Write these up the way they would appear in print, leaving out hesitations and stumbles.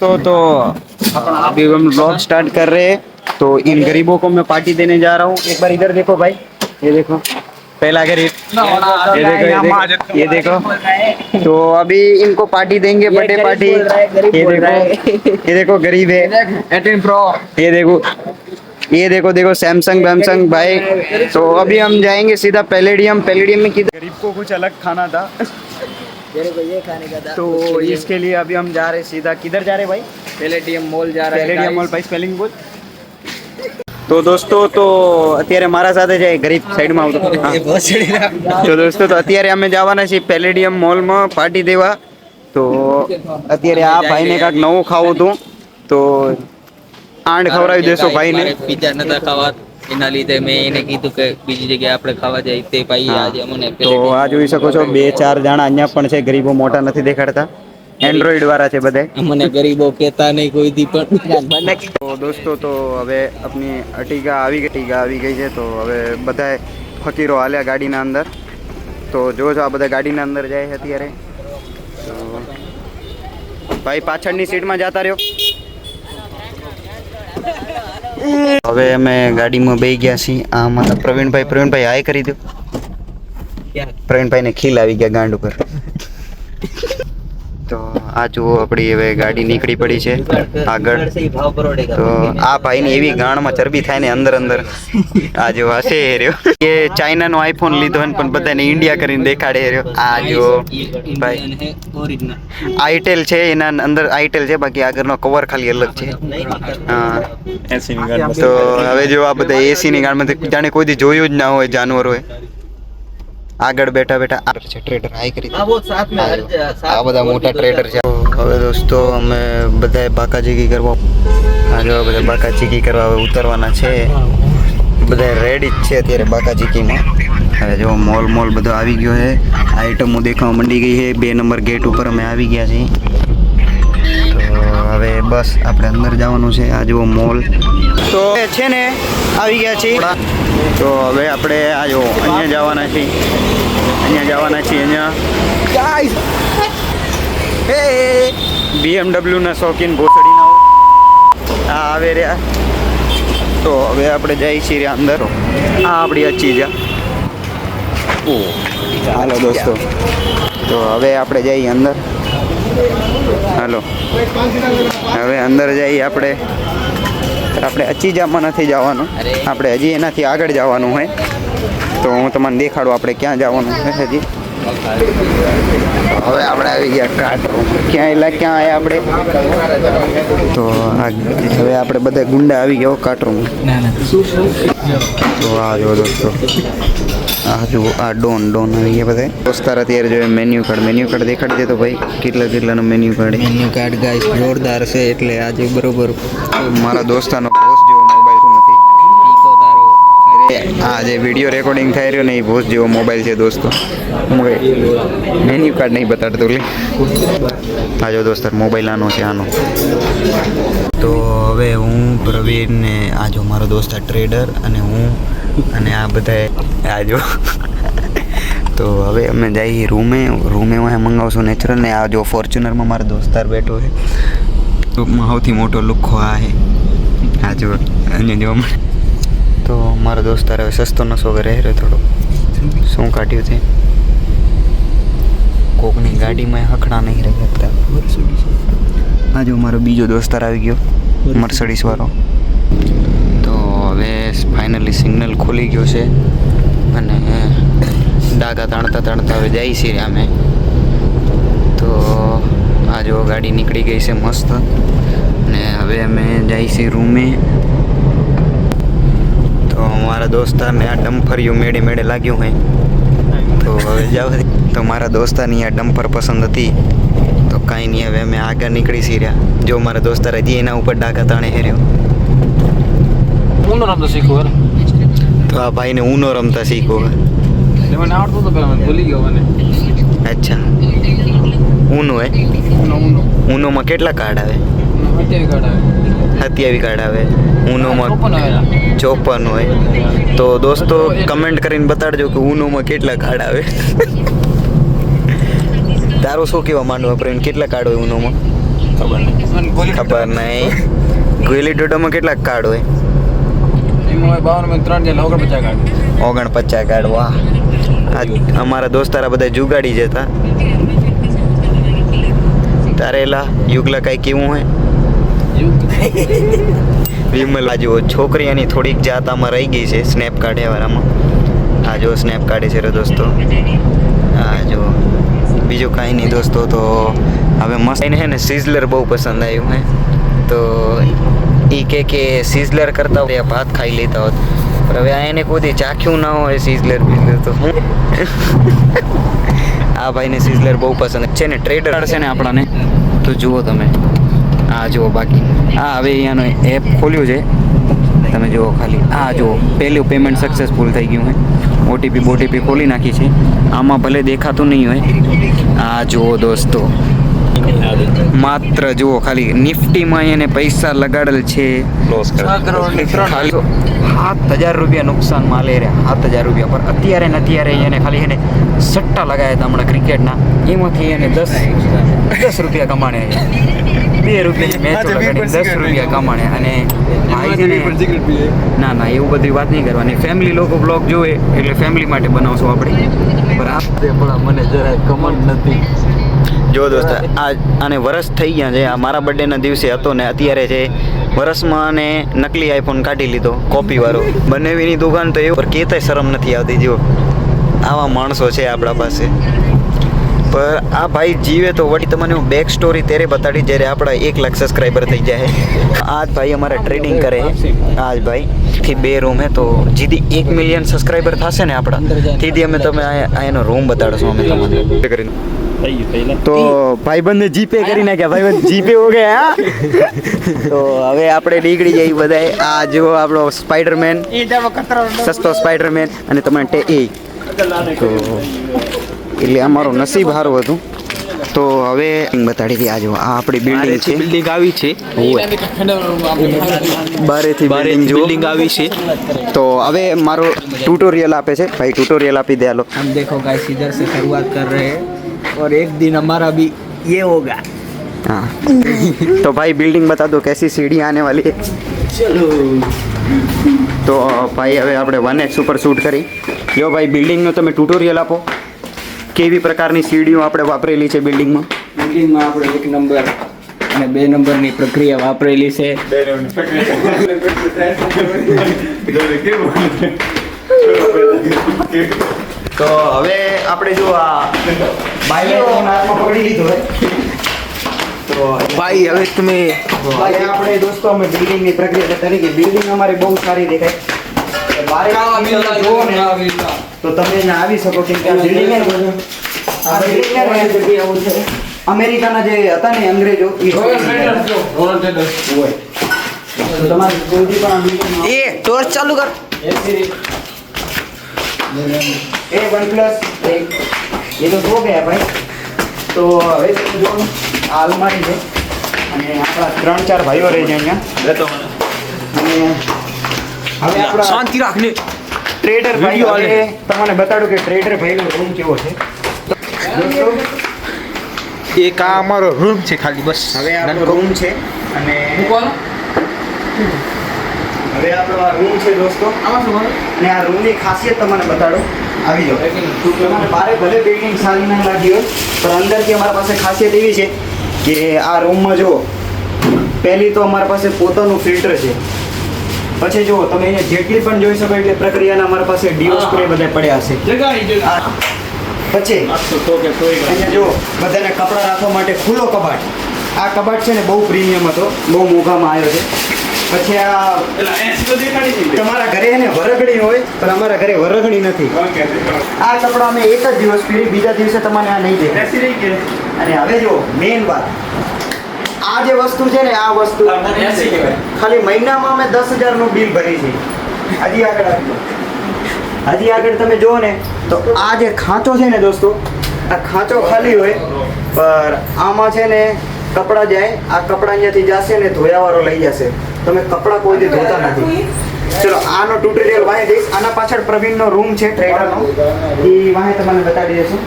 तो अभी हम ब्लॉग स्टार्ट कर रहे हैं। तो इन गरीबों को मैं पार्टी देने जा रहा हूँ। एक बार इधर देखो भाई, ये देखो पहला गरीब, ये देखो। तो अभी इनको पार्टी देंगे, बर्थडे पार्टी। ये देखो गरीब है। 18 प्रो। ये देखो देखो सैमसंग भाई। तो अभी हम जाएंगे सीधा पैलेडियम में। किधर गरीब को कुछ अलग खाना था, ये खाने का था, तो इसके लिए अभी हम जा रहे सीधा। किधर जा रहे भाई? પેલેડિયમ મોલ જા રહા है। પેલેડિયમ મોલ ભાઈ, સ્પેલિંગ બોલ। તો દોસ્તો તો અત્યારે મારા સાથે જાય ગરીબ સાઈડમાં આવતો। તો દોસ્તો તો અત્યારે અમે જવાના છીએ પેલેડિયમ મોલમાં પાર્ટી દેવા। તો અત્યારે આ ભાઈને કાંઈક નવું ખાવું હતું, તો આંડ ખવડાવી દેશો ભાઈને। પિઝા નતા ખાવા, એના લીધે મેં એને કીધું કે બીજી જગ્યાએ આપણે ખાવા જાય તે ભાઈ આજે અમને તો આ જોઈ શકો છો 2-4 જણા અહીંયા પણ છે। ગરીબો મોટા નથી દેખાડતા, એન્ડ્રોઈડ વાળા છે બધા। અમને ગરીબો કહેતા નહીં કોઈ દી પણ। તો દોસ્તો તો હવે આપની અટીગા આવી ગઈ છે। તો હવે બધા ફકીરો હાલ્યા ગાડીના અંદર। તો જો આ બધા ગાડીના અંદર જાય છે અત્યારે। તો ભાઈ પાછળની સીટમાં જતા રહ્યો। હવે અમે ગાડીમાં બેસી ગયા છીએ। આ મારા પ્રવીણભાઈ હાય કરી દો। પ્રવીણભાઈને ખીલ આવી ગયા ગાંડ ઉપર। તો આ જુઓ આપણી હવે ગાડી નીકળી પડી છે આગળ। તો આ ભાઈની એવી ગાણમાં ચરબી થાય ને અંદર આ જો હશે રહ્યો કે ચાઇનાનો આઈફોન લીધો ને પણ બધાને ઇન્ડિયા કરીને દેખાડે રહ્યો। આ જો ભાઈ આઈટેલ છે, એના અંદર આઈટેલ છે, બાકી આગળનો કવર ખાલી અલગ છે। હા તો હવે જો આ બધા એસીની ગાડીમાં જાણે કોઈ દી જોયું જ ના હોય જાનવર હોય। આગળ બેઠા આ છે ટ્રેડર, હાઈ કરી આ બધા મોટા ટ્રેડર છે। હવે દોસ્તો અમે બધા બાકાચીકી કરવા, આ જો બધા બાકાચીકી કરવા હવે ઉતરવાના છે। બધા રેડી જ છે અત્યારે બાકાચીકીમાં। હવે જો મોલ બધો આવી ગયો છે, આઈટમો દેખાવા માંડી ગઈ છે। 2 નંબર ગેટ ઉપર અમે આવી ગયા છીએ। તો હવે બસ આપણે અંદર જવાનું છે। આ જુઓ મોલ તો છે ને આવી ગયા છીએ। તો હવે આપણે આ જો અહીંયા જવાના છીએ। BMW ના શોખીન ભોસડીના આ આવે રહ્યા। તો હવે આપણે જઈએ છીએ અંદર। આ આપણી આ ચીજ હાલો દોસ્તો, તો હવે આપણે જઈએ અંદર। હાલો હવે અંદર જઈએ આપણે અચીજામાં નથી જવાનું, આપણે હજી એનાથી આગળ જવાનું હોય। તો હું તમને દેખાડું આપણે ક્યાં જવાનું છે હજી। હવે આપણે આવી ગયા કાટરૂમ। ક્યાં આવ્યા આપણે? તો હવે આપણે બધા ગુંડા આવી ગયા કાટરૂમ। તો આ જો દોસ્તો, આ જો આ ડોન આવી ગયા બધા દોસ્તાર। અત્યારે જો મેન્યુ કાર્ડ દેખાડી દે તો ભાઈ કેટલાનું મેન્યુ કાર્ડ ગાઈસ જોરદાર છે। એટલે આજે બરોબર મારા દોસ્તાનો બોસ જેવો મોબાઈલ નથી। આ જે વિડીયો રેકોર્ડિંગ થઈ રહ્યો ને એ બોસ જેવો મોબાઈલ છે દોસ્તો। મેન્યુ કાર્ડ નહીં બતાડતો લે। આ જો દોસ્તાર મોબાઈલ આનો છે, આનો। તો હવે હું પ્રવીણ ને આ જો મારો દોસ્તાર ટ્રેડર અને હું અને આ બધા આ જો તો હવે અમે જઈએ રૂમે મંગાવશું નેચરલ ને। આ જો ફોર્ચ્યુનરમાં મારો દોસ્તાર બેઠો છે। રૂમમાં સૌથી મોટો લુખ્ખો આ છે। આ જો અહીંયા જો તો મારો દોસ્તાર હવે સસ્તો નશો કરે રહ્યો થોડો। શું કાઢ્યું છે? કોકની ગાડીમાં હખડા નહીં રહ્યા। આ જો મારો બીજો દોસ્તાર આવી ગયો મર્સિડીઝ વાળો। તો હવે ફાઇનલી સિગ્નલ ખોલી ગયો છે અને ડાગા તાણતા હવે જાય છે અમે। તો આ જો ગાડી નીકળી ગઈ છે મસ્ત, અને હવે અમે જઈએ છીએ રૂમે। તો મારા દોસ્તારને આ ડમ્ફરિયું મેળે લાગ્યું હોય તો હવે જાવ। તો મારા દોસ્તારની આ ડમ્ફર પસંદ હતી તો કાંઈ નહીં, હવે અમે આગળ નીકળી છીએ રહ્યા। જો મારા દોસ્તાર હજી એના ઉપર ડાકા તાણે હેર્યો। તો આ ભાઈને ઊનો રમતા શીખો। અચ્છા ઊનો હે? ઊનોમાં કેટલા કાર્ડ આવે? 27 કાર્ડ આવે। ઊનોમાં 54 હોય। તો દોસ્તો કમેન્ટ કરીને બતાડજો કે ઊનોમાં કેટલા કાર્ડ આવે। તારું શું કહેવા માંડવા પ્રવીણ, કેટલા કાર્ડ હોય ઊનોમાં? ખબર નહીં. ગોલી ડોડામાં કેટલા કાર્ડ હોય? 49 કાર્ડ. વાહ, આ અમારા દોસ્તારા બધા જુગાડી જતા. તારેલા યુગલા કઈ કેવું હોય? વિમલ આ જુઓ, છોકરી એની થોડીક જાત આમાં રહી ગઈ છે સ્નેપ કાઢ્યાવાળામાં. આ જો સ્નેપ કાઢે છે રે દોસ્તો. આ જો બીજું કાંઈ નહીં દોસ્તો. તો હવે મસ્ત એને હે ને સિઝલર બહુ પસંદ આવ્યું હે. તો એ કે સિઝલર કરતા હોય ભાત ખાઈ લેતા હોત. પણ હવે આ એને કોઈ ચાખ્યું ના હોય સિઝલર બિઝલર તો હું આ ભાઈને સિઝલર બહુ પસંદ છે ને. ટ્રેડર છે ને આપણાને તો જુઓ તમે. આ જુઓ બાકી હા હવે અહીંયાનો એપ ખોલ્યું છે તમે જુઓ ખાલી. આ જુઓ પહેલું પેમેન્ટ સક્સેસફુલ થઈ ગયું હોય. ઓટીપી ખોલી નાખી છે. આમાં ભલે દેખાતું નહીં હોય. આ જુઓ દોસ્તો, માત્ર જુઓ ખાલી નિફ્ટીમાં એને પૈસા લગાડેલ છે ખાલી 7,000 રૂપિયા નુકસાનમાં લે રહ્યા. 7,000 રૂપિયા પર અત્યારે એને ખાલી એને સટ્ટા લગાવ્યા હતા હમણાં ક્રિકેટના. એમાંથી એને 10 રૂપિયા કમાણે. 2 રૂપિયાની મેચ લગાડી 10 રૂપિયા કમાણે. અને ના એવું બધી વાત નહીં કરવાની. ફેમિલી લોકો બ્લોગ જોવે એટલે ફેમિલી માટે બનાવશું આપણે. પણ મને જરાય કમાન્ડ નથી. જો દોસ્ત આને વરસ થઈ ગયા છે. આ મારા બર્થડેના દિવસે હતો ને અત્યારે છે વરસમાં આને નકલી આઈફોન કાઢી લીધો કોપીવાળો. બંનેવીની દુકાન તો એવું પર કેતાય શરમ નથી આવતી. જો આવા માણસો છે આપણા પાસે. પર આ ભાઈ જીવે તો વળી તમને હું બેક સ્ટોરી ત્યારે બતાડી જ્યારે આપણા 1 લાખ સબસ્ક્રાઈબર થઈ જાય. આજ ભાઈ અમારે ટ્રેડિંગ કરે. આજ ભાઈ થી 2 રૂમ હે તો જીધી 1 મિલિયન સબસ્ક્રાઈબર થશે ને આપણા તેથી અમે તમે આ એનો રૂમ બતાડશો અમે તમને કરીને. તો ભાઈબંધને જીપે કરી નાખ્યા. ભાઈબંધ જીપે હો ગયા. તો હવે આપણે નીકળી જઈએ બધાએ. આ જો આપણો સ્પાઈડરમેન, સસ્તો સ્પાઈડરમેન અને તમે તો એટલે અમારું નસીબ સારું હતું. તો હવે બતાડી દી. આ જો આ આપણી બિલ્ડિંગ આવી છે. બારેથી બિલ્ડિંગ આવી છે. તો હવે મારો ટ્યુટોરિयल આપે છે ભાઈ. ટ્યુટોरियल આપી દે. હાલો हम देखो गाइस इधर से शुरुआत कर रहे हैं और एक दिन हमारा भी ये होगा. हाँ तो भाई बिल्डिंग बता दो कैसी सीढ़ी आने वाली है. चलो तो भाई હવે આપણે 1x ઉપર શૂટ કરી. જો ભાઈ બિલ્ડિંગનો તમે ટ્યુટોરિयल આપો. કેવી પ્રકારની સીડીઓ આપણે વાપરેલી છે બિલ્ડિંગમાં? બિલ્ડિંગમાં આપણે 1 નંબર અને 2 નંબરની પ્રક્રિયા વાપરેલી છે. તો હવે આપણે જો આ બાયલેટનો હાથમાં પકડી લીધો હોય તો ભાઈ હવે તમે ભાઈ આપણે દોસ્તો અમે બિલ્ડિંગની પ્રક્રિયા તરીકે બિલ્ડિંગ અમારી બહુ સારી દેખાય. બારે જુઓ ને તો તમે અહીંયા આવી શકો કેમ કે આ બિલ્ડિંગ અમેરિકાના જે હતા ને અંગ્રેજો એ તમારે કોઈ પણ આ બિલ્ડિંગમાં એ ટોર્ચ ચાલુ કર. એ OnePlus ये तो हो गया भाई. तो હવે જો આ અલમારી છે અને આપણા 3-4 ભાઈઓ રહે છે અહીંયા. અને હવે આપણા શાંતિ રાખને ટ્રેડર ભાઈ હવે તમને બતાડું કે ટ્રેડર ભાઈનો રૂમ કેવો છે. દોસ્તો એક આ અમારો રૂમ છે ખાલી બસ. હવે આપણો રૂમ છે અને હવે આપણો આ રૂમ છે દોસ્તો. અને આ રૂમની ખાસિયત તમને બતાડો. આવી જાઓ. તમારે બારે ભલે બિલ્ડિંગ સારી ના લાગી હોય પણ અંદરથી અમારી પાસે ખાસિયત એવી છે કે આ રૂમમાં જુઓ પહેલી તો અમારી પાસે પોતાનું ફિલ્ટર છે. પછી જુઓ તમે અહીંયા જેટલી પણ જોઈ શકો એટલે પ્રક્રિયાના અમારી પાસે ડીઓ સ્પ્રે બધા પડ્યા હશે. પછી અહીંયા જુઓ બધાને કપડાં રાખવા માટે ખુલ્લો કબાટ. આ કબાટ છે ને બહુ પ્રીમિયમ હતો, બહુ મોંઘામાં આવ્યો છે. પછી આ તમારા ઘરે એને વરઘડી હોય પણ અમારા ઘરે વરઘડી નથી. આ કપડાં અમે એક જ દિવસ પહેરી, બીજા દિવસે તમને આ નહીં દેખાય. અને હવે જો મેઇન વાત, આ જે વસ્તુ છે ને આ વસ્તુ ખાલી મહિનામાં અમે 10,000 નું બિલ ભરી છે. હજી આગળ તમે જુઓ ને તો આ જે ખાંચો છે ને દોસ્તો, આ ખાંચો ખાલી હોય પર આમાં છે ને કપડાં જાય. આ કપડાં અહીંયાથી જશે ને ધોયાવાળો લઈ જશે. તમે કપડાં કોઈ દી ધોતા નથી. ચલો આનો ટ્યુટોરિયલ વાહે દઈશ. આના પાછળ પ્રવીણનો રૂમ છે ટ્રેડરનો, એ વાહે તમને બતાડી દઈશું.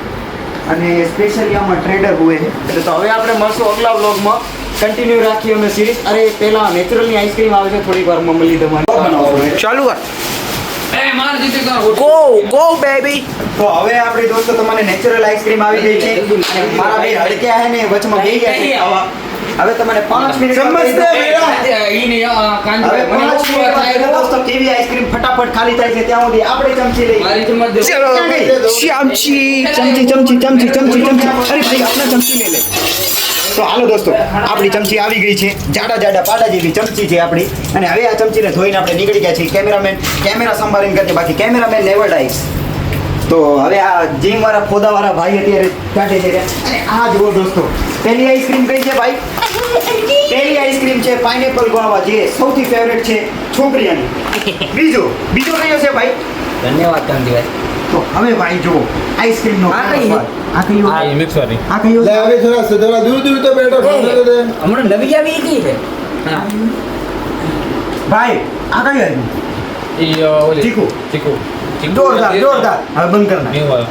અને સ્પેશિયલી આમાં ટ્રેડર હોય છે. એટલે તો હવે આપણે મળશું અગલા વ્લોગમાં. કન્ટિન્યુ રાખીએ અમે સિરીઝ. અરે પેલા નેચરલની આઈસ્ક્રીમ આવે છે થોડીક વાર મમ્મી તમારી ચાલુ કર. Go go baby. તો હવે આપણી દોસ્તો તમને નેચરલ આઈસ્ક્રીમ આવી ગઈ છે અને મારા બે હડક્યા હે ને વચમાં બેહી ગયા છે ખાવા. હવે તમને 5 મિનિટ હવે 5 મિનિટ દોસ્તો કેવી આઈસ્ક્રીમ ફટાફટ ખાલી થાય છે ત્યાં સુધી આપણે ચમચી લઈએ. ચલો ચમચી ચમચી ચમચી ચમચી ચમચી ચમચી. અરે ભાઈ આપણે ચમચી લઈ લે. તો હાલો દોસ્તો આપણી ચમચી આવી ગઈ છે. જાડા જાડા પાડા જેવી ચમચી છે આપણી. અને હવે આ ચમચીને ધોઈને આપણે નીકળી ગયા છીએ. કેમેરામેન કેમેરા સંભાળીને કરજે, બાકી કેમેરામેન નેવર ડાઈસ. તો હવે આ જીમ વાળા ખોદાવાળા ભાઈ અત્યારે કાઢે છે. અને આ જુઓ દોસ્તો પહેલી આઈસ્ક્રીમ કઈ છે ભાઈ? પહેલી આઈસ્ક્રીમ છે પાઇનેપલ ગોવા, જે સૌથી ફેવરેટ છે છોકરીઓની. બીજો કયો છે ભાઈ? ધન્યવાદ કાંતિભાઈ. તો હવે ભાઈ જુઓ આઈસ્ક્રીમનો આ કઈ? આ કયો? આ મિક્સ વાળી. આ કયો? લે હવે થોડા દૂર દૂર તો બેઠો હમણાં નવી આવી હતી છે. ભાઈ આ કયો? ઈ ઓલી ચીકુ. ચીકુ જોરદાર જોરદાર. હવે બંધ કર નાખ.